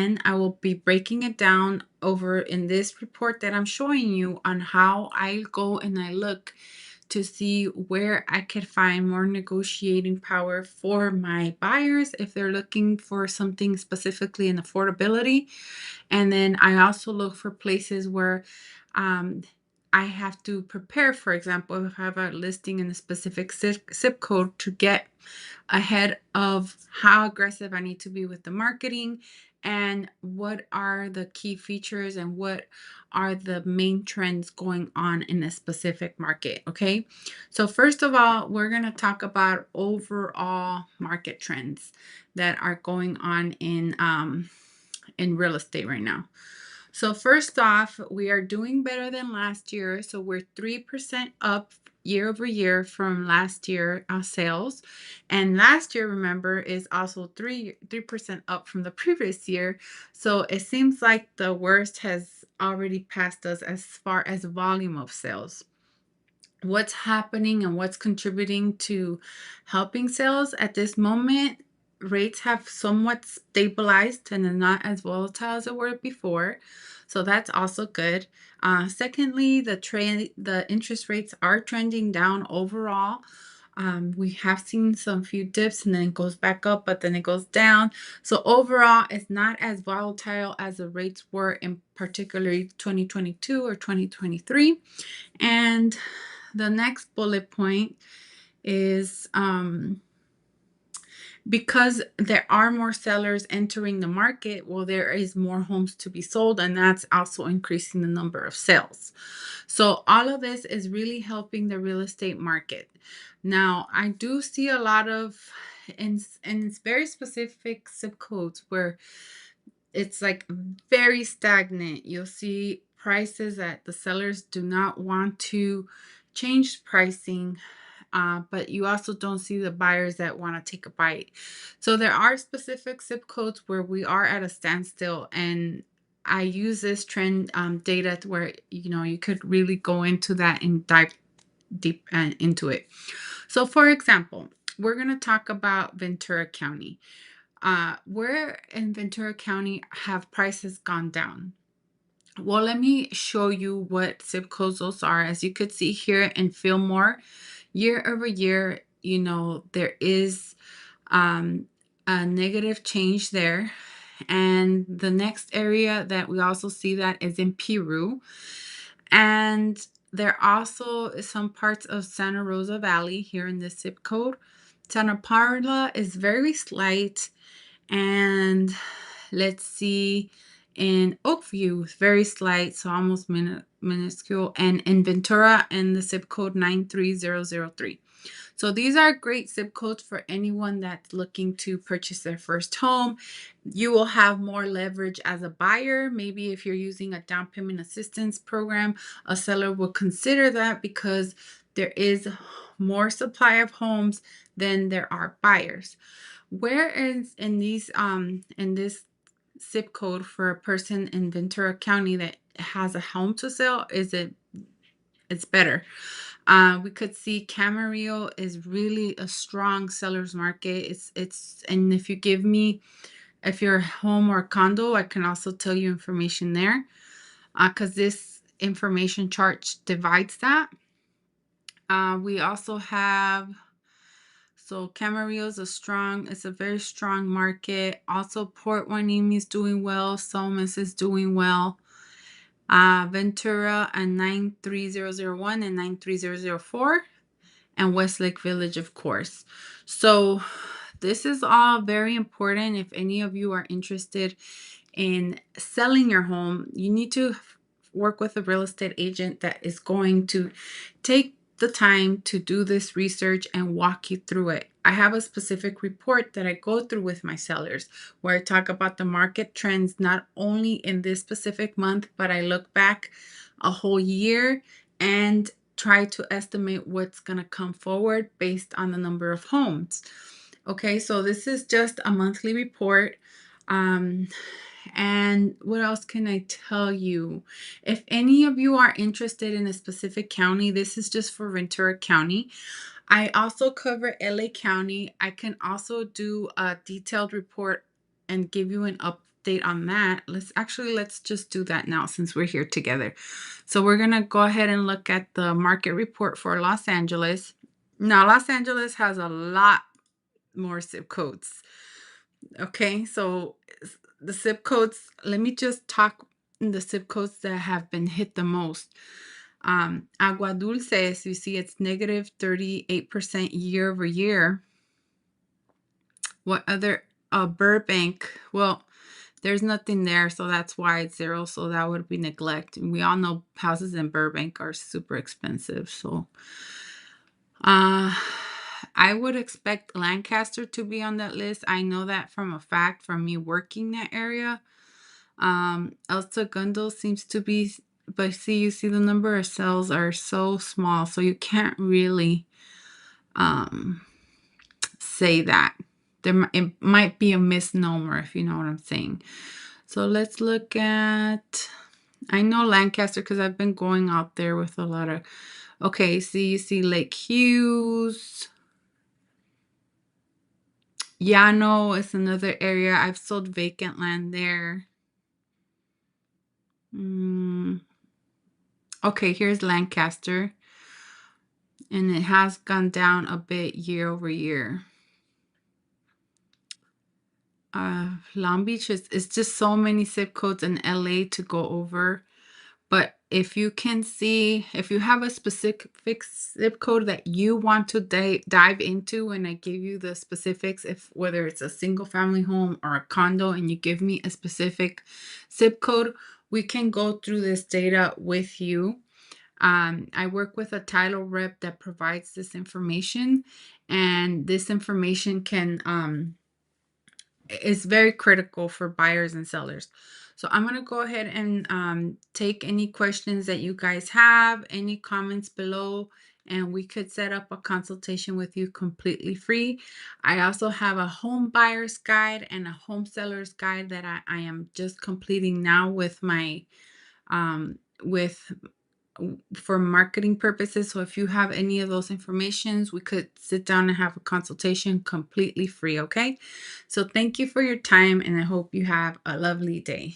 And I will be breaking it down over in this report that I'm showing you on how I go and I look to see where I could find more negotiating power for my buyers if they're looking for something specifically in affordability. And then I also look for places where um, I have to prepare, for example, if I have a listing in a specific zip code to get ahead of how aggressive I need to be with the marketing and what are the key features and what are the main trends going on in a specific market. Okay. So, first of all, we're going to talk about overall market trends that are going on in real estate right now. So first off, we are doing better than last year. So we're 3% up year over year from last year sales. And last year, remember, is also 3% up from the previous year. So it seems like the worst has already passed us as far as volume of sales. What's happening and what's contributing to helping sales at this moment? Rates have somewhat stabilized and are not as volatile as they were before. So that's also good. Secondly, the interest rates are trending down overall. We have seen some few dips and then it goes back up, but then it goes down. So overall, it's not as volatile as the rates were in particularly 2022 or 2023. And the next bullet point is because there are more sellers entering the market, well, there is more homes to be sold, and that's also increasing the number of sales. So all of this is really helping the real estate market. Now, I do see a lot of in very specific zip codes where it's like very stagnant. You'll see prices that the sellers do not want to change pricing, but you also don't see the buyers that want to take a bite. So there are specific zip codes where we are at a standstill, and I use this trend data to where you could really go into that and dive deep into it. So, for example, we're going to talk about Ventura County. Where in Ventura County have prices gone down? Well, let me show you what zip codes those are. As you could see here in Fillmore, year over year, there is a negative change there. And the next area that we also see that is in Peru. And there also is some parts of Santa Rosa Valley here in this zip code. Santa Paula is very slight. And let's see, in Oakview, very slight, so almost minuscule. And in Ventura, in the zip code 93003. So these are great zip codes for anyone that's looking to purchase their first home. You will have more leverage as a buyer. Maybe if you're using a down payment assistance program, a seller will consider that because there is more supply of homes than there are buyers. Whereas in this zip code for a person in Ventura County that has a home to sell, it's better. We could see Camarillo is really a strong seller's market. And if you're a home or condo, I can also tell you information there, because this information chart divides that. We also have, so Camarillo it's a very strong market. Also, Port Hueneme is doing well. Somas is doing well. Ventura and 93001 and 93004, and Westlake Village, of course. So this is all very important. If any of you are interested in selling your home, you need to work with a real estate agent that is going to take the time to do this research and walk you through it. I have a specific report that I go through with my sellers where I talk about the market trends, not only in this specific month, but I look back a whole year and try to estimate what's going to come forward based on the number of homes. Okay, so this is just a monthly report. And what else can I tell you? If any of you are interested in a specific county, this is just for Ventura County. I also cover LA County. I can also do a detailed report and give you an update on that, let's just do that now since we're here together. So we're going to go ahead and look at the market report for Los Angeles. Now, Los Angeles has a lot more zip codes. Okay, so the zip codes, let me just talk the zip codes that have been hit the most. Agua Dulce, as you see, it's negative 38% year over year. What other? Burbank. Well, there's nothing there, so that's why it's zero. So that would be neglect. And we all know houses in Burbank are super expensive. So, uh, I would expect Lancaster to be on that list. I know that from a fact from me working that area. El Segundo seems to be, but see, you see the number of cells are so small, so you can't really say that. It might be a misnomer, if you know what I'm saying. So let's look at, I know Lancaster because I've been going out there with a lot of, okay, see, you see Lake Hughes. Llano is another area. I've sold vacant land there. Okay, here's Lancaster. And it has gone down a bit year over year. Long Beach it's just so many zip codes in LA to go over. But if you can see, if you have a specific zip code that you want to dive into when I give you the specifics, if whether it's a single family home or a condo and you give me a specific zip code, we can go through this data with you. I work with a title rep that provides this information, and this information can is very critical for buyers and sellers. So I'm going to go ahead and take any questions that you guys have, any comments below, and we could set up a consultation with you completely free. I also have a home buyer's guide and a home seller's guide that I am just completing now with my with for marketing purposes. So if you have any of those informations, we could sit down and have a consultation completely free. Okay. So thank you for your time, and I hope you have a lovely day.